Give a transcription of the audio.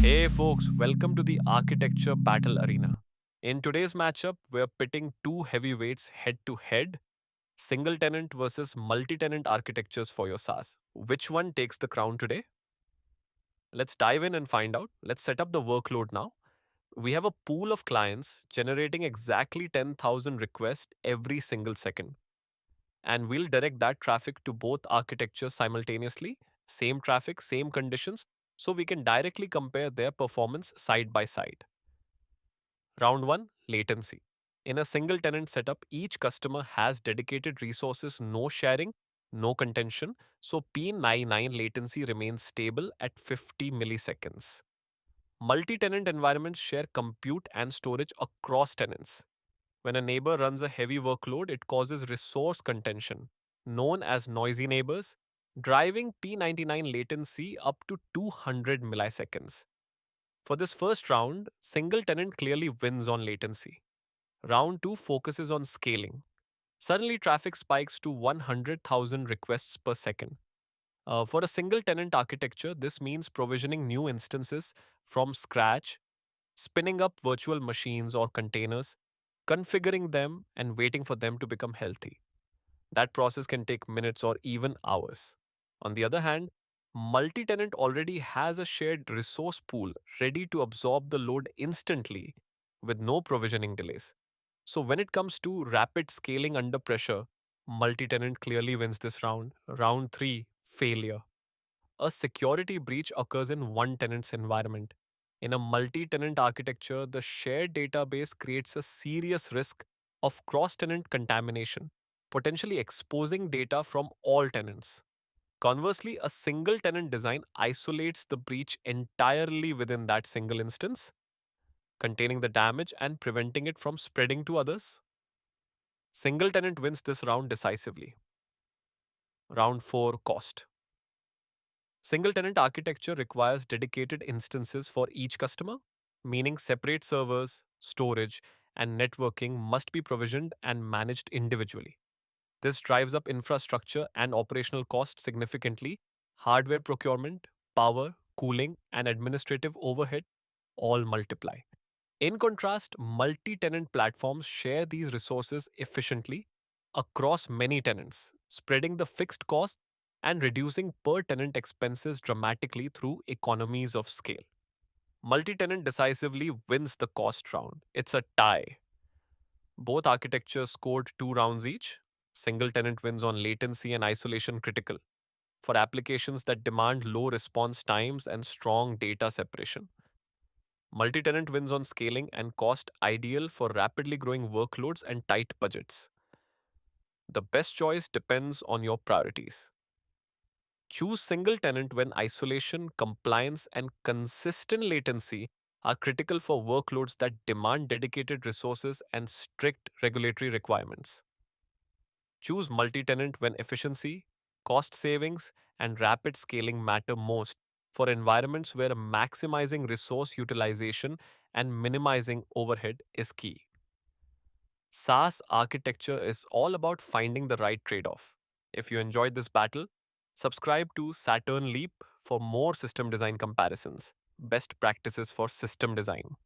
Hey folks, welcome to the Architecture Battle Arena. In today's matchup, we're pitting two heavyweights head to head, single tenant versus multi tenant architectures for your SaaS. Which one takes the crown today? Let's dive in and find out. Let's set up the workload now. We have a pool of clients generating exactly 10,000 requests every single second. And we'll direct that traffic to both architectures simultaneously, same traffic, same conditions, so we can directly compare their performance side by side. Round 1, latency. In a single tenant setup, each customer has dedicated resources, no sharing, no contention, so P99 latency remains stable at 50 milliseconds. Multi-tenant environments share compute and storage across tenants. When a neighbor runs a heavy workload, it causes resource contention, known as noisy neighbors, driving P99 latency up to 200 milliseconds. For this first round, single tenant clearly wins on latency. Round 2 focuses on scaling. Suddenly, traffic spikes to 100,000 requests per second. For a single tenant architecture, this means provisioning new instances from scratch, spinning up virtual machines or containers, configuring them, and waiting for them to become healthy. That process can take minutes or even hours. On the other hand, multi tenant already has a shared resource pool ready to absorb the load instantly with no provisioning delays. So, when it comes to rapid scaling under pressure, multi tenant clearly wins this round. Round 3, failure. A security breach occurs in one tenant's environment. In a multi tenant architecture, the shared database creates a serious risk of cross tenant contamination, potentially exposing data from all tenants. Conversely, a single tenant design isolates the breach entirely within that single instance, containing the damage and preventing it from spreading to others. Single tenant wins this round decisively. Round 4, cost. Single tenant architecture requires dedicated instances for each customer, meaning separate servers, storage, and networking must be provisioned and managed individually. This drives up infrastructure and operational costs significantly. Hardware procurement, power, cooling, and administrative overhead all multiply. In contrast, multi tenant platforms share these resources efficiently across many tenants, spreading the fixed cost and reducing per tenant expenses dramatically through economies of scale. Multi tenant decisively wins the cost round. It's a tie. Both architectures scored 2 rounds each. Single tenant wins on latency and isolation critical for applications that demand low response times and strong data separation. Multi tenant wins on scaling and cost, ideal for rapidly growing workloads and tight budgets. The best choice depends on your priorities. Choose single tenant when isolation, compliance, and consistent latency are critical for workloads that demand dedicated resources and strict regulatory requirements. Choose multi tenant when efficiency, cost savings, and rapid scaling matter most for environments where maximizing resource utilization and minimizing overhead is key. SaaS architecture is all about finding the right trade off. If you enjoyed this battle, subscribe to Saturn Leap for more system design comparisons, best practices for system design.